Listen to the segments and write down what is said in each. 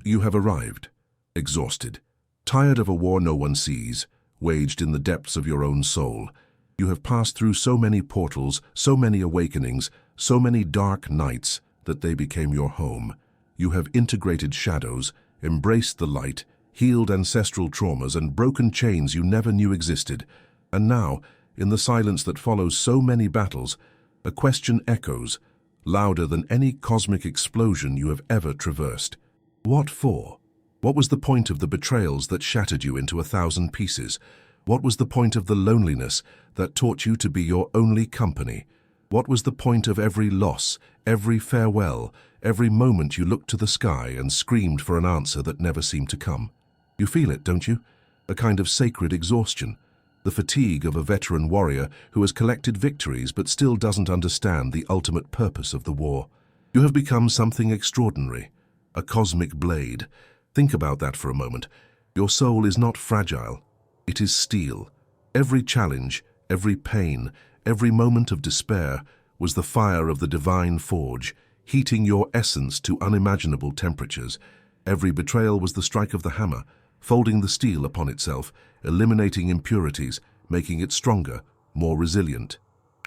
You have arrived, exhausted, tired of a war no one sees, waged in the depths of your own soul. You have passed through so many portals, so many awakenings, so many dark nights that they became your home. You have integrated shadows, embraced the light, healed ancestral traumas and broken chains you never knew existed. And now, in the silence that follows so many battles, a question echoes, louder than any cosmic explosion you have ever traversed. What for? What was the point of the betrayals that shattered you into 1,000 pieces? What was the point of the loneliness that taught you to be your only company? What was the point of every loss, every farewell, every moment you looked to the sky and screamed for an answer that never seemed to come? You feel it, don't you? A kind of sacred exhaustion. The fatigue of a veteran warrior who has collected victories but still doesn't understand the ultimate purpose of the war. You have become something extraordinary, a cosmic blade. Think about that for a moment. Your soul is not fragile. It is steel. Every challenge, every pain, every moment of despair was the fire of the divine forge, heating your essence to unimaginable temperatures. Every betrayal was the strike of the hammer, folding the steel upon itself, eliminating impurities, making it stronger, more resilient.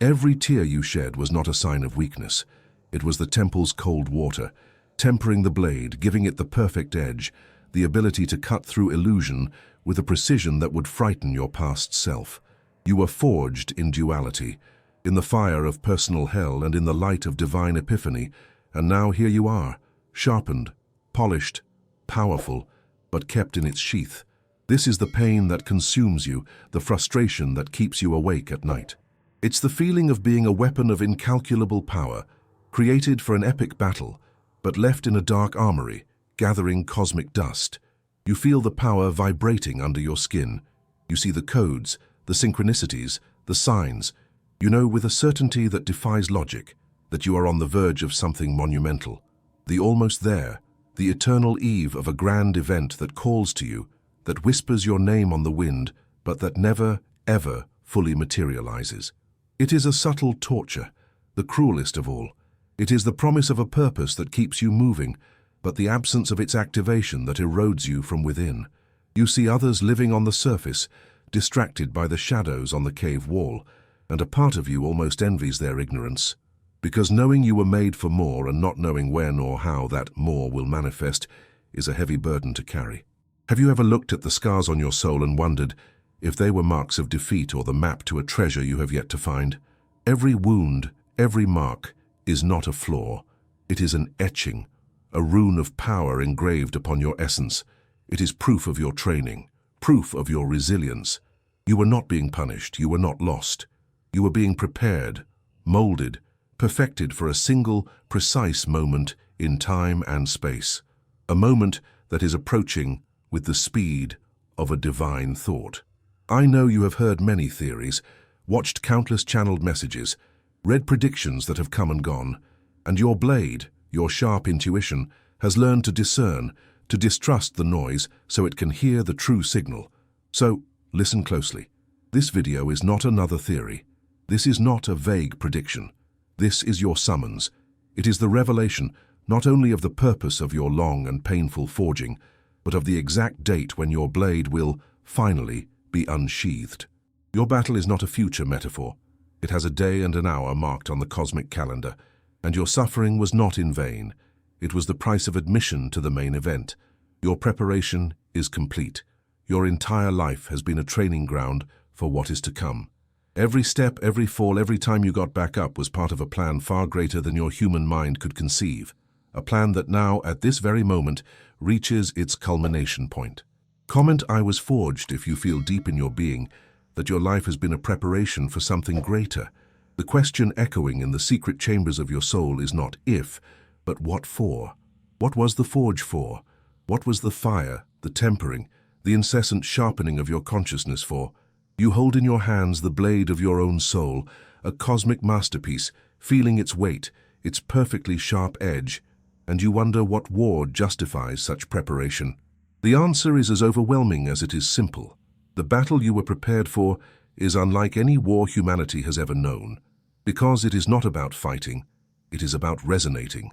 Every tear you shed was not a sign of weakness. It was the temple's cold water, tempering the blade, giving it the perfect edge, the ability to cut through illusion with a precision that would frighten your past self. You were forged in duality, in the fire of personal hell and in the light of divine epiphany, and now here you are, sharpened, polished, powerful, but kept in its sheath. This is the pain that consumes you, the frustration that keeps you awake at night. It's the feeling of being a weapon of incalculable power, created for an epic battle, but left in a dark armory, gathering cosmic dust. You feel the power vibrating under your skin. You see the codes, the synchronicities, the signs. You know with a certainty that defies logic that you are on the verge of something monumental. The almost there, the eternal eve of a grand event that calls to you, that whispers your name on the wind, but that never, ever fully materializes. It is a subtle torture, the cruelest of all. It is the promise of a purpose that keeps you moving, but the absence of its activation that erodes you from within. You see others living on the surface, distracted by the shadows on the cave wall, and a part of you almost envies their ignorance. Because knowing you were made for more and not knowing when or how that more will manifest is a heavy burden to carry. Have you ever looked at the scars on your soul and wondered if they were marks of defeat or the map to a treasure you have yet to find? Every wound, every mark, is not a flaw. It is an etching, a rune of power engraved upon your essence. It is proof of your training, proof of your resilience. You were not being punished, you were not lost. You were being prepared, molded, perfected for a single, precise moment in time and space. A moment that is approaching with the speed of a divine thought. I know you have heard many theories, watched countless channeled messages, read predictions that have come and gone, and your blade, your sharp intuition, has learned to discern, to distrust the noise so it can hear the true signal. So, listen closely. This video is not another theory. This is not a vague prediction. This is your summons. It is the revelation not only of the purpose of your long and painful forging, but of the exact date when your blade will, finally, be unsheathed. Your battle is not a future metaphor. It has a day and an hour marked on the cosmic calendar, and your suffering was not in vain. It was the price of admission to the main event. Your preparation is complete. Your entire life has been a training ground for what is to come. Every step, every fall, every time you got back up was part of a plan far greater than your human mind could conceive. A plan that now, at this very moment, reaches its culmination point. Comment "I was forged" if you feel deep in your being that your life has been a preparation for something greater. The question echoing in the secret chambers of your soul is not if, but what for. What was the forge for? What was the fire, the tempering, the incessant sharpening of your consciousness for? You hold in your hands the blade of your own soul, a cosmic masterpiece, feeling its weight, its perfectly sharp edge, and you wonder what war justifies such preparation. The answer is as overwhelming as it is simple. The battle you were prepared for is unlike any war humanity has ever known, because it is not about fighting, it is about resonating.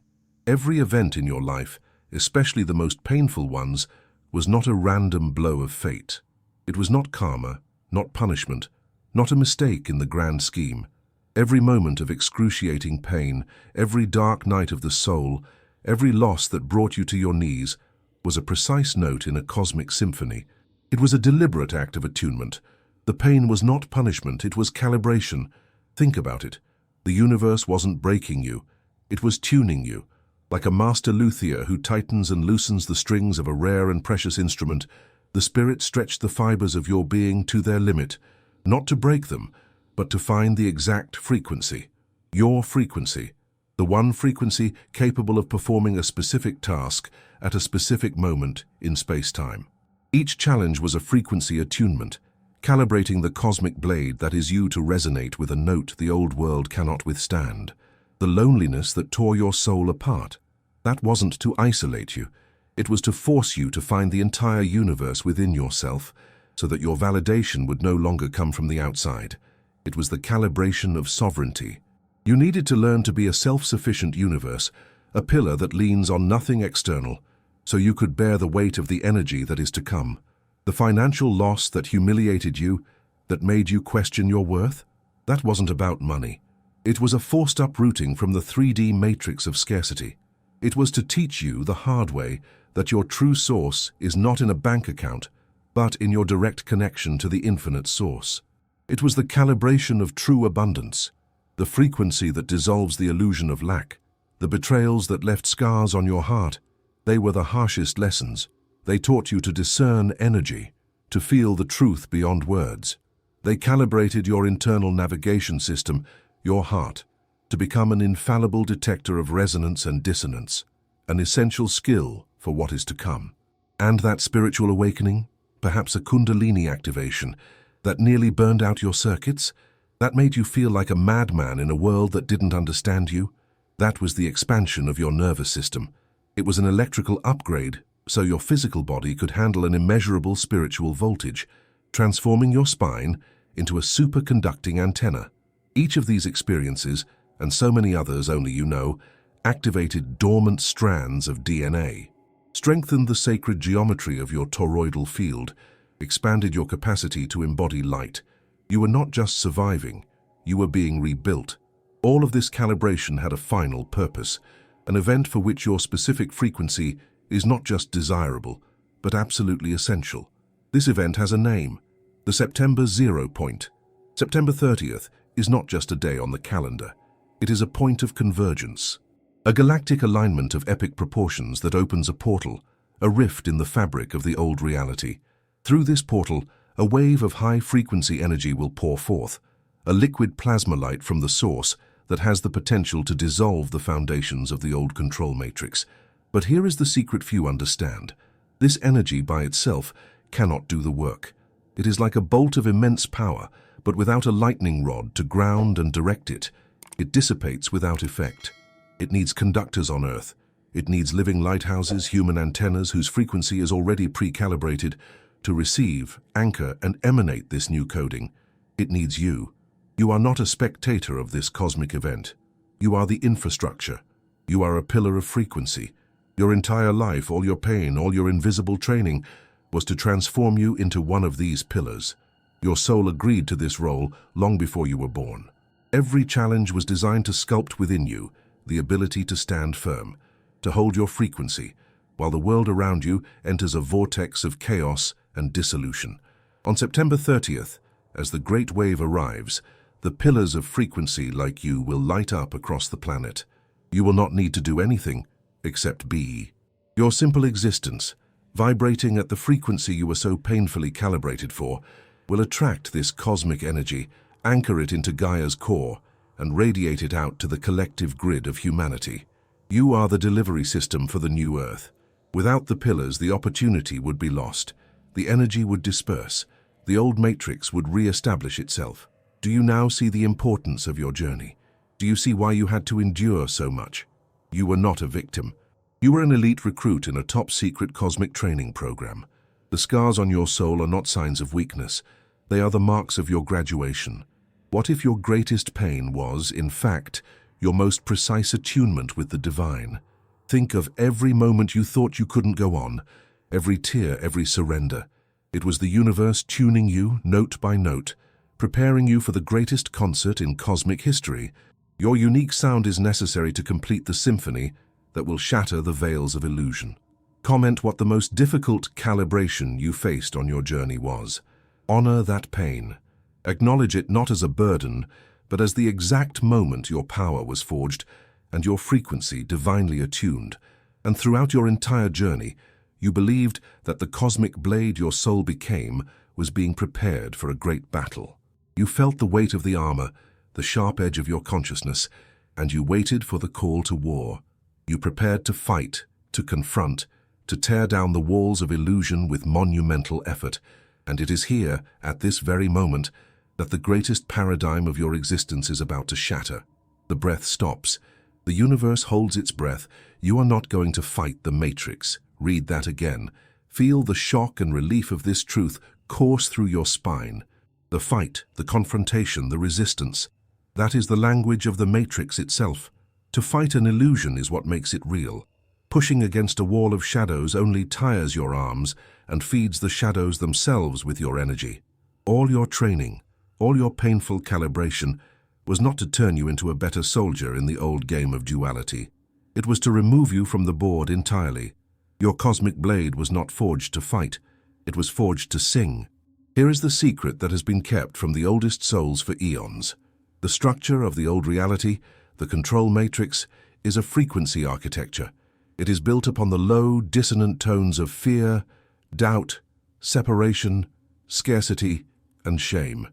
Every event in your life, especially the most painful ones, was not a random blow of fate. It was not karma, not punishment, not a mistake in the grand scheme. Every moment of excruciating pain, every dark night of the soul, every loss that brought you to your knees, was a precise note in a cosmic symphony. It was a deliberate act of attunement. The pain was not punishment, it was calibration. Think about it. The universe wasn't breaking you, it was tuning you. Like a master luthier who tightens and loosens the strings of a rare and precious instrument, the Spirit stretched the fibers of your being to their limit, not to break them, but to find the exact frequency. Your frequency. The one frequency capable of performing a specific task at a specific moment in space-time. Each challenge was a frequency attunement, calibrating the cosmic blade that is you to resonate with a note the old world cannot withstand. The loneliness that tore your soul apart, that wasn't to isolate you. It was to force you to find the entire universe within yourself, so that your validation would no longer come from the outside. It was the calibration of sovereignty. You needed to learn to be a self-sufficient universe, a pillar that leans on nothing external, so you could bear the weight of the energy that is to come. The financial loss that humiliated you, that made you question your worth, that wasn't about money. It was a forced uprooting from the 3D matrix of scarcity. It was to teach you the hard way that your true source is not in a bank account, but in your direct connection to the infinite source. It was the calibration of true abundance, the frequency that dissolves the illusion of lack, the betrayals that left scars on your heart. They were the harshest lessons. They taught you to discern energy, to feel the truth beyond words. They calibrated your internal navigation system, your heart, to become an infallible detector of resonance and dissonance, an essential skill for what is to come. And that spiritual awakening, perhaps a kundalini activation, that nearly burned out your circuits, that made you feel like a madman in a world that didn't understand you, that was the expansion of your nervous system. It was an electrical upgrade, so your physical body could handle an immeasurable spiritual voltage, transforming your spine into a superconducting antenna. Each of these experiences, and so many others only you know, activated dormant strands of DNA, strengthened the sacred geometry of your toroidal field, expanded your capacity to embody light. You were not just surviving, you were being rebuilt. All of this calibration had a final purpose, an event for which your specific frequency is not just desirable, but absolutely essential. This event has a name, the September 0 point. September 30th is not just a day on the calendar. It is a point of convergence, a galactic alignment of epic proportions that opens a portal, a rift in the fabric of the old reality. Through this portal, a wave of high-frequency energy will pour forth, a liquid plasma light from the source that has the potential to dissolve the foundations of the old control matrix. But here is the secret few understand. This energy by itself cannot do the work. It is like a bolt of immense power, but without a lightning rod to ground and direct it. It dissipates without effect. It needs conductors on Earth. It needs living lighthouses, human antennas whose frequency is already pre-calibrated to receive, anchor, and emanate this new coding. It needs you. You are not a spectator of this cosmic event. You are the infrastructure. You are a pillar of frequency. Your entire life, all your pain, all your invisible training, was to transform you into one of these pillars. Your soul agreed to this role long before you were born. Every challenge was designed to sculpt within you the ability to stand firm, to hold your frequency, while the world around you enters a vortex of chaos and dissolution. On September 30th, as the great wave arrives, the pillars of frequency like you will light up across the planet. You will not need to do anything except be. Your simple existence, vibrating at the frequency you were so painfully calibrated for, will attract this cosmic energy, anchor it into Gaia's core, and radiate it out to the collective grid of humanity. You are the delivery system for the new Earth. Without the pillars, the opportunity would be lost. The energy would disperse. The old matrix would re-establish itself. Do you now see the importance of your journey? Do you see why you had to endure so much? You were not a victim. You were an elite recruit in a top-secret cosmic training program. The scars on your soul are not signs of weakness. They are the marks of your graduation. What if your greatest pain was, in fact, your most precise attunement with the divine? Think of every moment you thought you couldn't go on, every tear, every surrender. It was the universe tuning you, note by note, preparing you for the greatest concert in cosmic history. Your unique sound is necessary to complete the symphony that will shatter the veils of illusion. Comment what the most difficult calibration you faced on your journey was. Honor that pain. Acknowledge it not as a burden, but as the exact moment your power was forged and your frequency divinely attuned. And throughout your entire journey, you believed that the cosmic blade your soul became was being prepared for a great battle. You felt the weight of the armor, the sharp edge of your consciousness, and you waited for the call to war. You prepared to fight, to confront, to tear down the walls of illusion with monumental effort. And it is here, at this very moment, that the greatest paradigm of your existence is about to shatter. The breath stops. The universe holds its breath. You are not going to fight the matrix. Read that again. Feel the shock and relief of this truth course through your spine. The fight, the confrontation, the resistance. That is the language of the matrix itself. To fight an illusion is what makes it real. Pushing against a wall of shadows only tires your arms and feeds the shadows themselves with your energy. All your training, all your painful calibration was not to turn you into a better soldier in the old game of duality. It was to remove you from the board entirely. Your cosmic blade was not forged to fight. It was forged to sing. Here is the secret that has been kept from the oldest souls for eons. The structure of the old reality, the control matrix, is a frequency architecture. It is built upon the low, dissonant tones of fear, doubt, separation, scarcity, and shame.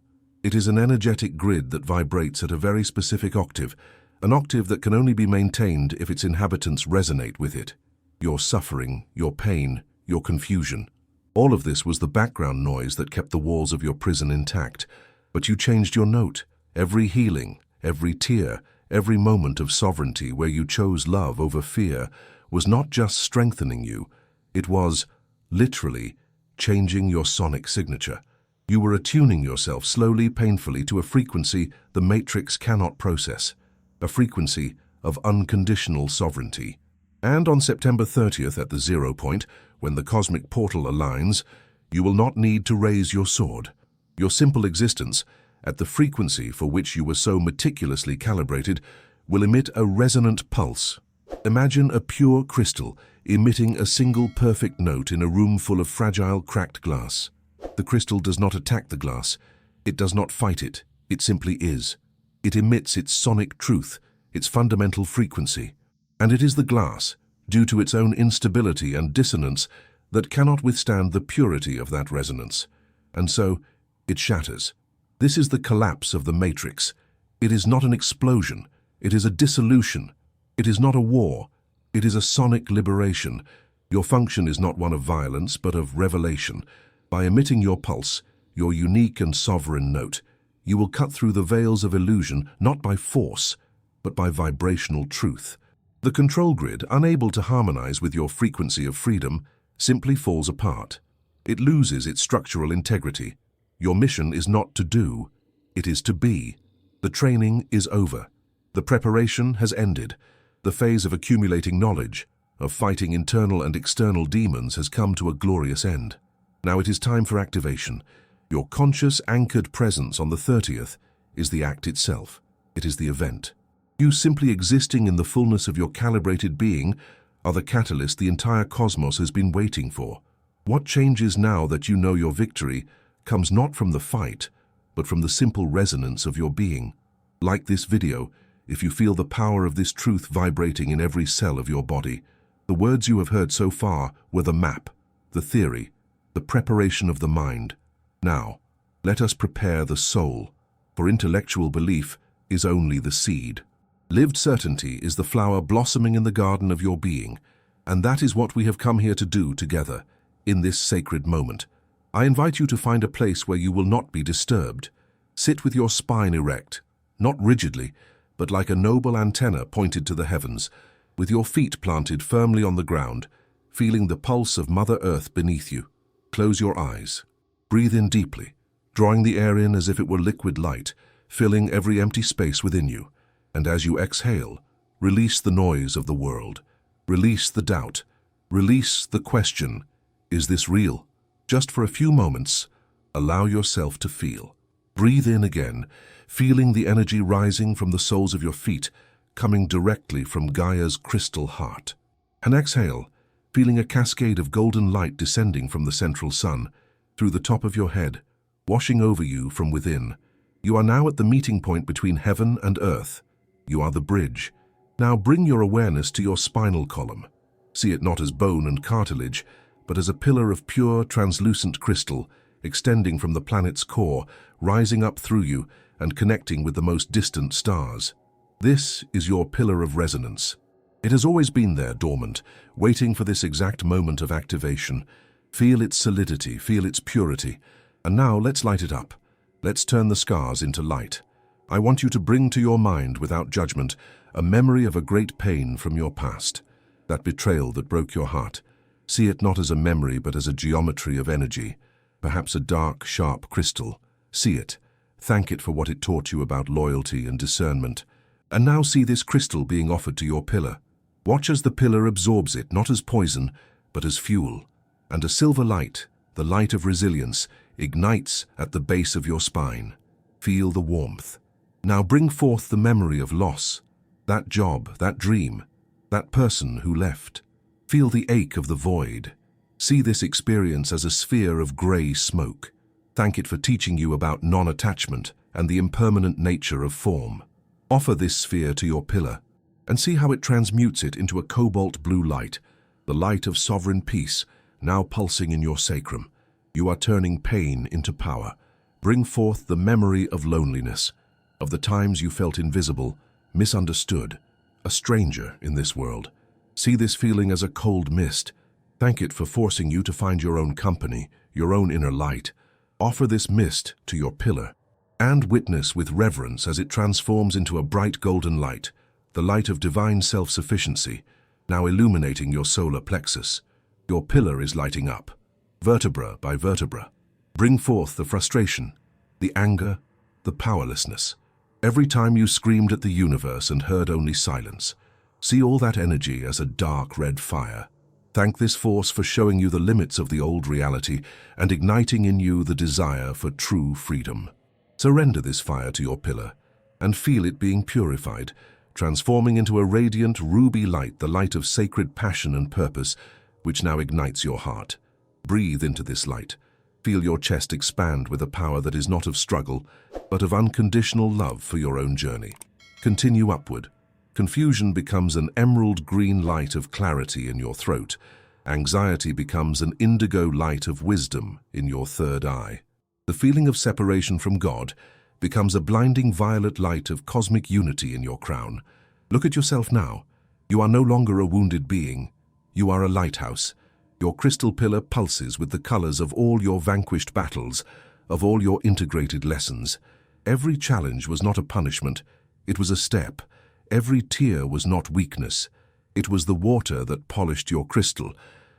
It is an energetic grid that vibrates at a very specific octave, an octave that can only be maintained if its inhabitants resonate with it. Your suffering, your pain, your confusion. All of this was the background noise that kept the walls of your prison intact. But you changed your note. Every healing, every tear, every moment of sovereignty where you chose love over fear was not just strengthening you, it was, literally, changing your sonic signature. You were attuning yourself slowly, painfully to a frequency the matrix cannot process, a frequency of unconditional sovereignty. And on September 30th at the 0 point, when the cosmic portal aligns, you will not need to raise your sword. Your simple existence, at the frequency for which you were so meticulously calibrated, will emit a resonant pulse. Imagine a pure crystal emitting a single perfect note in a room full of fragile, cracked glass. The crystal does not attack the glass. It does not fight it. It simply is. It emits its sonic truth, its fundamental frequency. And it is the glass, due to its own instability and dissonance, that cannot withstand the purity of that resonance. And so, it shatters. This is the collapse of the matrix. It is not an explosion. It is a dissolution. It is not a war. It is a sonic liberation. Your function is not one of violence, but of revelation. By emitting your pulse, your unique and sovereign note, you will cut through the veils of illusion not by force, but by vibrational truth. The control grid, unable to harmonize with your frequency of freedom, simply falls apart. It loses its structural integrity. Your mission is not to do, it is to be. The training is over. The preparation has ended. The phase of accumulating knowledge, of fighting internal and external demons has come to a glorious end. Now it is time for activation. Your conscious, anchored presence on the 30th is the act itself. It is the event. You simply existing in the fullness of your calibrated being are the catalyst the entire cosmos has been waiting for. What changes now that you know your victory comes not from the fight, but from the simple resonance of your being. Like this video, if you feel the power of this truth vibrating in every cell of your body. The words you have heard so far were the map, the theory, the preparation of the mind. Now, let us prepare the soul, for intellectual belief is only the seed. Lived certainty is the flower blossoming in the garden of your being, and that is what we have come here to do together, in this sacred moment. I invite you to find a place where you will not be disturbed. Sit with your spine erect, not rigidly, but like a noble antenna pointed to the heavens, with your feet planted firmly on the ground, feeling the pulse of Mother Earth beneath you. Close your eyes. Breathe in deeply, drawing the air in as if it were liquid light, filling every empty space within you. And as you exhale, release the noise of the world. Release the doubt. Release the question. Is this real? Just for a few moments, allow yourself to feel. Breathe in again, feeling the energy rising from the soles of your feet, coming directly from Gaia's crystal heart. And exhale, feeling a cascade of golden light descending from the central sun, through the top of your head, washing over you from within. You are now at the meeting point between heaven and earth. You are the bridge. Now bring your awareness to your spinal column. See it not as bone and cartilage, but as a pillar of pure, translucent crystal, extending from the planet's core, rising up through you and connecting with the most distant stars. This is your pillar of resonance. It has always been there, dormant, waiting for this exact moment of activation. Feel its solidity, feel its purity. And now let's light it up. Let's turn the scars into light. I want you to bring to your mind, without judgment, a memory of a great pain from your past. That betrayal that broke your heart. See it not as a memory, but as a geometry of energy. Perhaps a dark, sharp crystal. See it. Thank it for what it taught you about loyalty and discernment. And now see this crystal being offered to your pillar. Watch as the pillar absorbs it, not as poison, but as fuel. And a silver light, the light of resilience, ignites at the base of your spine. Feel the warmth. Now bring forth the memory of loss. That job, that dream, that person who left. Feel the ache of the void. See this experience as a sphere of grey smoke. Thank it for teaching you about non-attachment and the impermanent nature of form. Offer this sphere to your pillar, and see how it transmutes it into a cobalt blue light, the light of sovereign peace, now pulsing in your sacrum. You are turning pain into power. Bring forth the memory of loneliness, of the times you felt invisible, misunderstood, a stranger in this world. See this feeling as a cold mist. Thank it for forcing you to find your own company, your own inner light. Offer this mist to your pillar, and witness with reverence as it transforms into a bright golden light, the light of divine self-sufficiency, now illuminating your solar plexus. Your pillar is lighting up, vertebra by vertebra. Bring forth the frustration, the anger, the powerlessness. Every time you screamed at the universe and heard only silence, see all that energy as a dark red fire. Thank this force for showing you the limits of the old reality and igniting in you the desire for true freedom. Surrender this fire to your pillar and feel it being purified, transforming into a radiant ruby light, the light of sacred passion and purpose, which now ignites your heart. Breathe into this light. Feel your chest expand with a power that is not of struggle, but of unconditional love for your own journey. Continue upward. Confusion becomes an emerald green light of clarity in your throat. Anxiety becomes an indigo light of wisdom in your third eye. The feeling of separation from God becomes a blinding violet light of cosmic unity in your crown. Look at yourself now. You are no longer a wounded being. You are a lighthouse. Your crystal pillar pulses with the colors of all your vanquished battles, of all your integrated lessons. Every challenge was not a punishment. It was a step. Every tear was not weakness. It was the water that polished your crystal.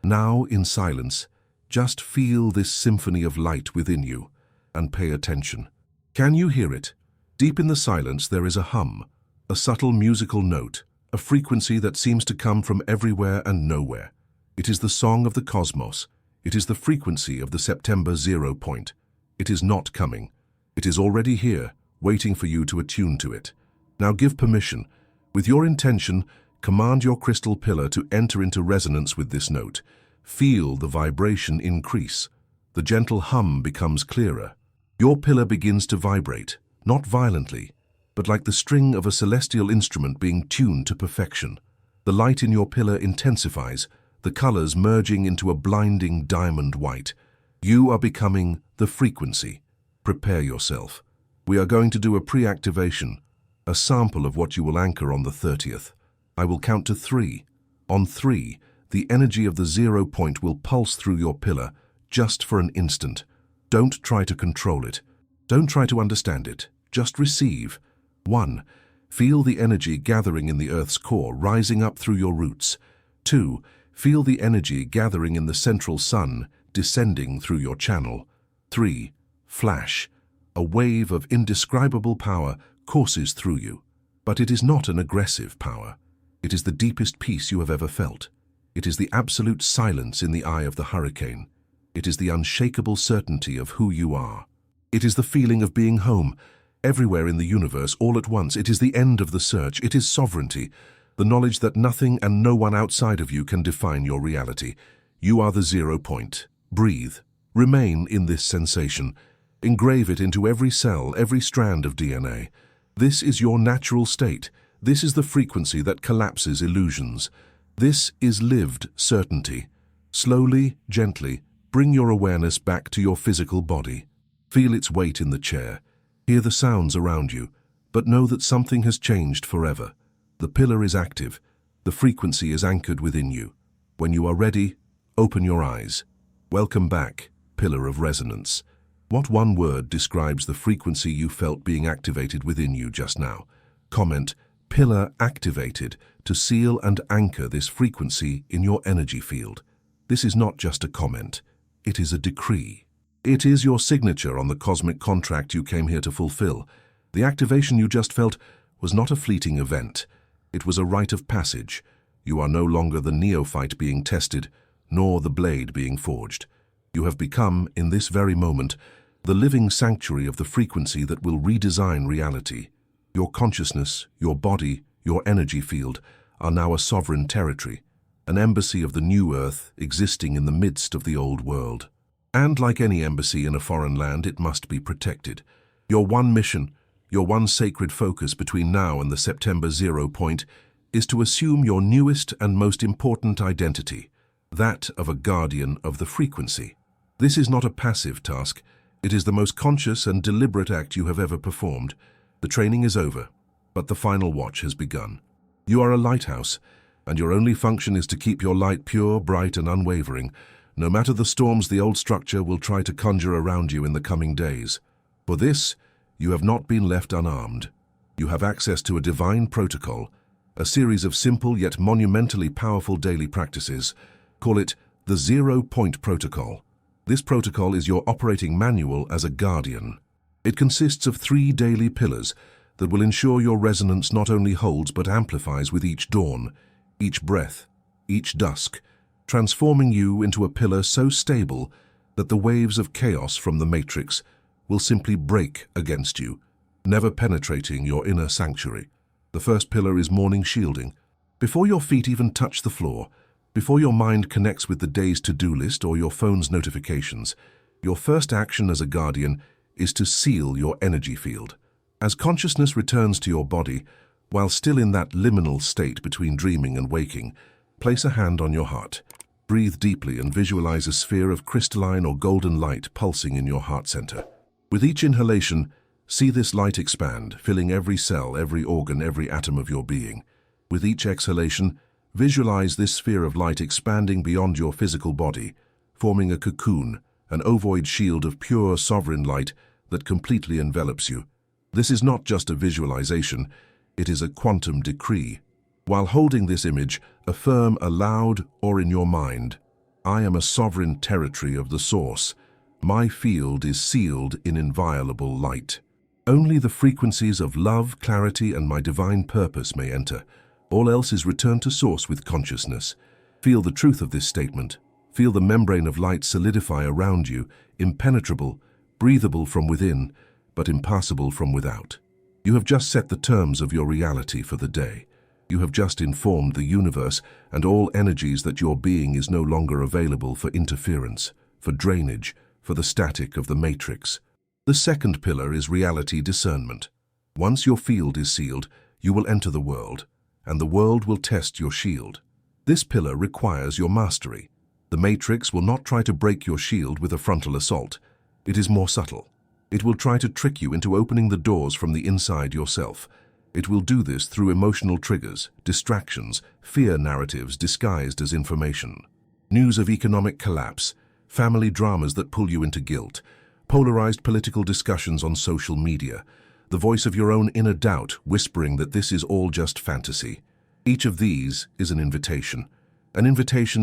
Now, in silence, just feel this symphony of light within you and pay attention. Can you hear it? Deep in the silence there is a hum, a subtle musical note, a frequency that seems to come from everywhere and nowhere. It is the song of the cosmos. It is the frequency of the September 0 point. It is not coming. It is already here, waiting for you to attune to it. Now give permission. With your intention, command your crystal pillar to enter into resonance with this note. Feel the vibration increase. The gentle hum becomes clearer. Your pillar begins to vibrate, not violently, but like the string of a celestial instrument being tuned to perfection. The light in your pillar intensifies, the colors merging into a blinding diamond white. You are becoming the frequency. Prepare yourself. We are going to do a pre-activation, a sample of what you will anchor on the 30th. I will count to 3. On 3, the energy of the 0 point will pulse through your pillar just for an instant. Don't try to control it. Don't try to understand it. Just receive. 1. Feel the energy gathering in the Earth's core, rising up through your roots. 2. Feel the energy gathering in the central sun, descending through your channel. 3. Flash. A wave of indescribable power courses through you. But it is not an aggressive power. It is the deepest peace you have ever felt. It is the absolute silence in the eye of the hurricane. It is the unshakable certainty of who you are. It is the feeling of being home, everywhere in the universe, all at once. It is the end of the search. It is sovereignty, the knowledge that nothing and no one outside of you can define your reality. You are the 0 point. Breathe. Remain in this sensation. Engrave it into every cell, every strand of DNA. This is your natural state. This is the frequency that collapses illusions. This is lived certainty. Slowly, gently, bring your awareness back to your physical body. Feel its weight in the chair. Hear the sounds around you, but know that something has changed forever. The pillar is active. The frequency is anchored within you. When you are ready, open your eyes. Welcome back, pillar of resonance. What one word describes the frequency you felt being activated within you just now? Comment, pillar activated, to seal and anchor this frequency in your energy field. This is not just a comment. It is a decree. It is your signature on the cosmic contract you came here to fulfill. The activation you just felt was not a fleeting event. It was a rite of passage. You are no longer the neophyte being tested, nor the blade being forged. You have become, in this very moment, the living sanctuary of the frequency that will redesign reality. Your consciousness, your body, your energy field are now a sovereign territory, an embassy of the new earth existing in the midst of the old world. And like any embassy in a foreign land, it must be protected. Your one mission, your one sacred focus between now and the September 0 point is to assume your newest and most important identity, that of a guardian of the frequency. This is not a passive task. It is the most conscious and deliberate act you have ever performed. The training is over, but the final watch has begun. You are a lighthouse, and your only function is to keep your light pure, bright, and unwavering, no matter the storms the old structure will try to conjure around you in the coming days. For this, you have not been left unarmed. You have access to a divine protocol, a series of simple yet monumentally powerful daily practices. Call it the 0 point protocol. This protocol is your operating manual as a guardian. It consists of 3 daily pillars that will ensure your resonance not only holds but amplifies with each dawn, each breath, each dusk, transforming you into a pillar so stable that the waves of chaos from the matrix will simply break against you, never penetrating your inner sanctuary. The first pillar is morning shielding. Before your feet even touch the floor, before your mind connects with the day's to-do list or your phone's notifications, your first action as a guardian is to seal your energy field. As consciousness returns to your body, while still in that liminal state between dreaming and waking, place a hand on your heart. Breathe deeply and visualize a sphere of crystalline or golden light pulsing in your heart center. With each inhalation, see this light expand, filling every cell, every organ, every atom of your being. With each exhalation, visualize this sphere of light expanding beyond your physical body, forming a cocoon, an ovoid shield of pure, sovereign light that completely envelops you. This is not just a visualization, it is a quantum decree. While holding this image, affirm aloud or in your mind, I am a sovereign territory of the Source. My field is sealed in inviolable light. Only the frequencies of love, clarity, and my divine purpose may enter. All else is returned to Source with consciousness. Feel the truth of this statement. Feel the membrane of light solidify around you, impenetrable, breathable from within, but impassable from without. You have just set the terms of your reality for the day. You have just informed the universe and all energies that your being is no longer available for interference, for drainage, for the static of the matrix. The second pillar is reality discernment. Once your field is sealed, you will enter the world, and the world will test your shield. This pillar requires your mastery. The matrix will not try to break your shield with a frontal assault. It is more subtle. It will try to trick you into opening the doors from the inside yourself. It will do this through emotional triggers, distractions, fear narratives disguised as information. News of economic collapse, family dramas that pull you into guilt, polarized political discussions on social media, the voice of your own inner doubt whispering that this is all just fantasy. Each of these is an invitation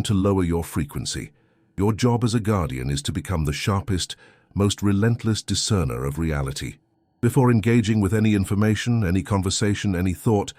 to lower your frequency. Your job as a guardian is to become the sharpest, most relentless discerner of reality. Before engaging with any information, any conversation, any thought,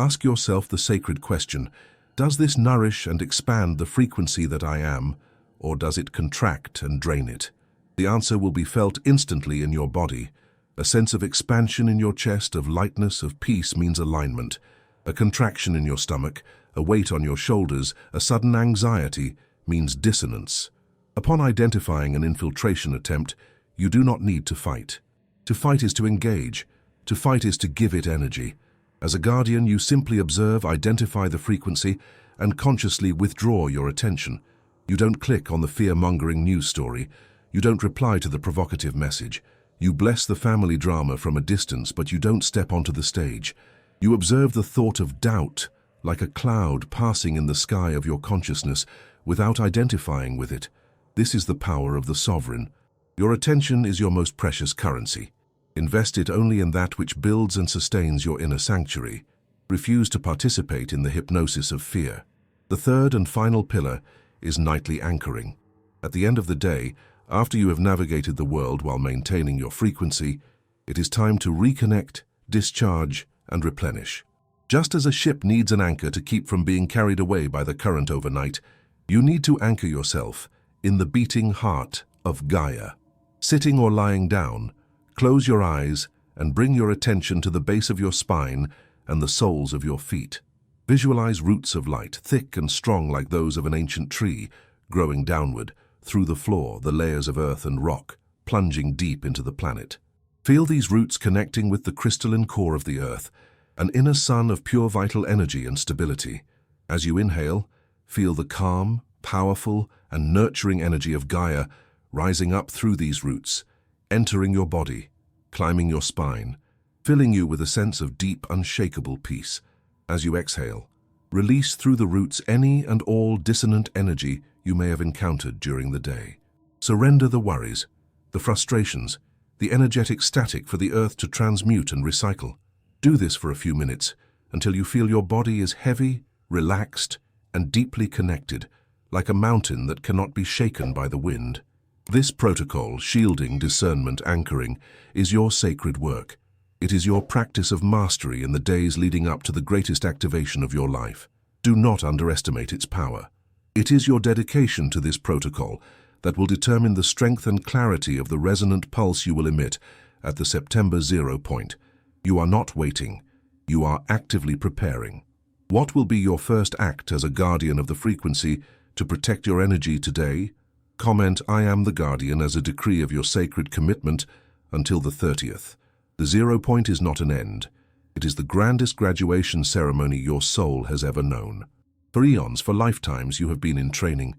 Ask yourself the sacred question: does this nourish and expand the frequency that I am, or does it contract and drain it? The answer will be felt instantly in your body. A sense of expansion in your chest, of lightness, of peace means alignment. A contraction in your stomach, a weight on your shoulders, a sudden anxiety means dissonance. Upon identifying an infiltration attempt, you do not need to fight. To fight is to engage. To fight is to give it energy. As a guardian, you simply observe, identify the frequency, and consciously withdraw your attention. You don't click on the fear-mongering news story. You don't reply to the provocative message. You bless the family drama from a distance, but you don't step onto the stage. You observe the thought of doubt, like a cloud passing in the sky of your consciousness, without identifying with it. This is the power of the sovereign. Your attention is your most precious currency. Invest it only in that which builds and sustains your inner sanctuary. Refuse to participate in the hypnosis of fear. The third and final pillar is nightly anchoring. At the end of the day, after you have navigated the world while maintaining your frequency, it is time to reconnect, discharge, and replenish. Just as a ship needs an anchor to keep from being carried away by the current overnight, you need to anchor yourself in the beating heart of Gaia. Sitting or lying down, close your eyes and bring your attention to the base of your spine and the soles of your feet. Visualize roots of light, thick and strong like those of an ancient tree, growing downward, through the floor, the layers of earth and rock, plunging deep into the planet. Feel these roots connecting with the crystalline core of the earth, an inner sun of pure vital energy and stability. As you inhale, feel the calm, powerful, and nurturing energy of Gaia rising up through these roots, entering your body, climbing your spine, filling you with a sense of deep, unshakable peace. As you exhale, release through the roots any and all dissonant energy you may have encountered during the day. Surrender the worries, the frustrations, the energetic static for the earth to transmute and recycle. Do this for a few minutes until you feel your body is heavy, relaxed, and deeply connected, like a mountain that cannot be shaken by the wind. This protocol, shielding, discernment, anchoring, is your sacred work. It is your practice of mastery in the days leading up to the greatest activation of your life. Do not underestimate its power. It is your dedication to this protocol that will determine the strength and clarity of the resonant pulse you will emit at the September 0 point. You are not waiting. You are actively preparing. What will be your first act as a guardian of the frequency to protect your energy today? Comment, "I am the guardian," as a decree of your sacred commitment until the 30th. The 0 point is not an end. It is the grandest graduation ceremony your soul has ever known. For eons, for lifetimes, you have been in training.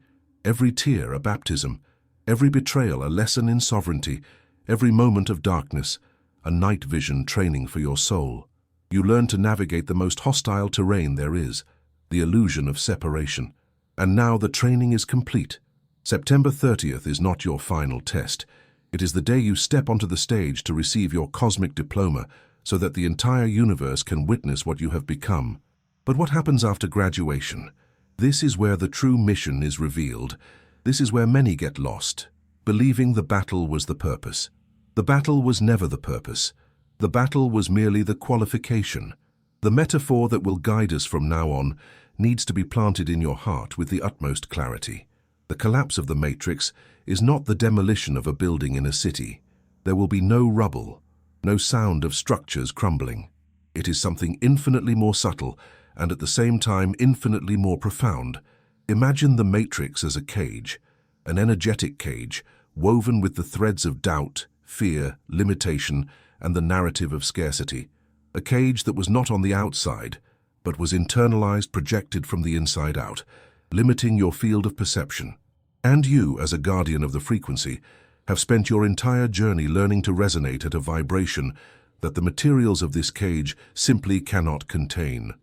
Every tear a baptism, every betrayal a lesson in sovereignty, every moment of darkness a night vision training for your soul. You learn to navigate the most hostile terrain there is, the illusion of separation. And now the training is complete. September 30th is not your final test. It is the day you step onto the stage to receive your cosmic diploma so that the entire universe can witness what you have become. But what happens after graduation? This is where the true mission is revealed. This is where many get lost, believing the battle was the purpose. The battle was never the purpose. The battle was merely the qualification. The metaphor that will guide us from now on needs to be planted in your heart with the utmost clarity. The collapse of the matrix is not the demolition of a building in a city. There will be no rubble, no sound of structures crumbling. It is something infinitely more subtle and at the same time infinitely more profound. Imagine the matrix as a cage, an energetic cage woven with the threads of doubt, fear, limitation, and the narrative of scarcity. A cage that was not on the outside, but was internalized, projected from the inside out, limiting your field of perception. And you, as a guardian of the frequency, have spent your entire journey learning to resonate at a vibration that the materials of this cage simply cannot contain.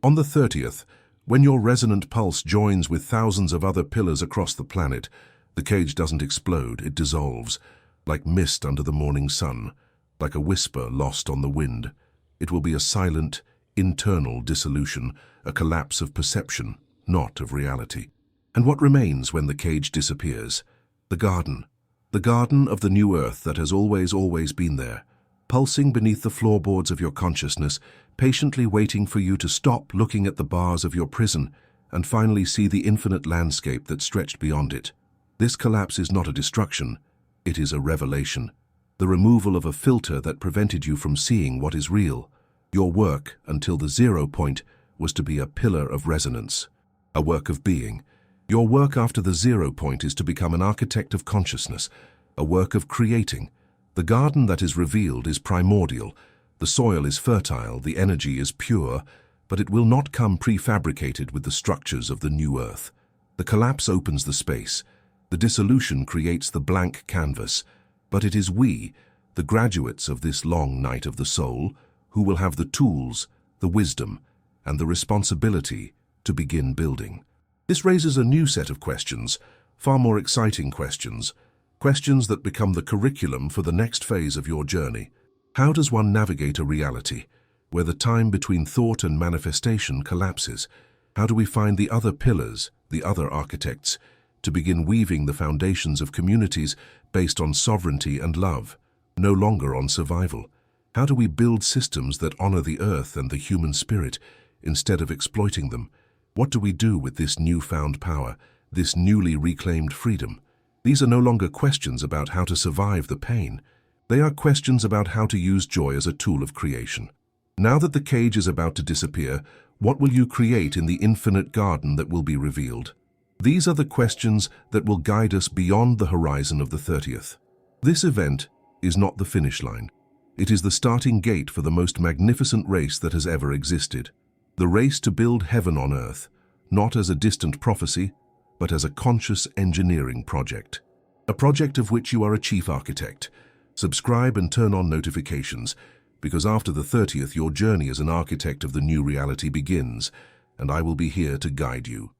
On the 30th, when your resonant pulse joins with thousands of other pillars across the planet, the cage doesn't explode, it dissolves, like mist under the morning sun, like a whisper lost on the wind. It will be a silent, internal dissolution, a collapse of perception, not of reality. And what remains when the cage disappears? The garden of the new earth that has always been there, pulsing beneath the floorboards of your consciousness, patiently waiting for you to stop looking at the bars of your prison and finally see the infinite landscape that stretched beyond it. This collapse is not a destruction, it is a revelation. The removal of a filter that prevented you from seeing what is real. Your work, until the 0 point, was to be a pillar of resonance, a work of being. Your work after the 0 point is to become an architect of consciousness, a work of creating. The garden that is revealed is primordial, the soil is fertile, the energy is pure, but it will not come prefabricated with the structures of the new earth. The collapse opens the space, the dissolution creates the blank canvas, but it is we, the graduates of this long night of the soul, who will have the tools, the wisdom, and the responsibility to begin building. This raises a new set of questions, far more exciting questions, questions that become the curriculum for the next phase of your journey. How does one navigate a reality where the time between thought and manifestation collapses? How do we find the other pillars, the other architects, to begin weaving the foundations of communities based on sovereignty and love, no longer on survival? How do we build systems that honor the earth and the human spirit instead of exploiting them? What do we do with this newfound power, this newly reclaimed freedom? These are no longer questions about how to survive the pain. They are questions about how to use joy as a tool of creation. Now that the cage is about to disappear, what will you create in the infinite garden that will be revealed? These are the questions that will guide us beyond the horizon of the 30th. This event is not the finish line. It is the starting gate for the most magnificent race that has ever existed. The race to build heaven on earth, not as a distant prophecy, but as a conscious engineering project. A project of which you are a chief architect. Subscribe and turn on notifications, because after the 30th your journey as an architect of the new reality begins, and I will be here to guide you.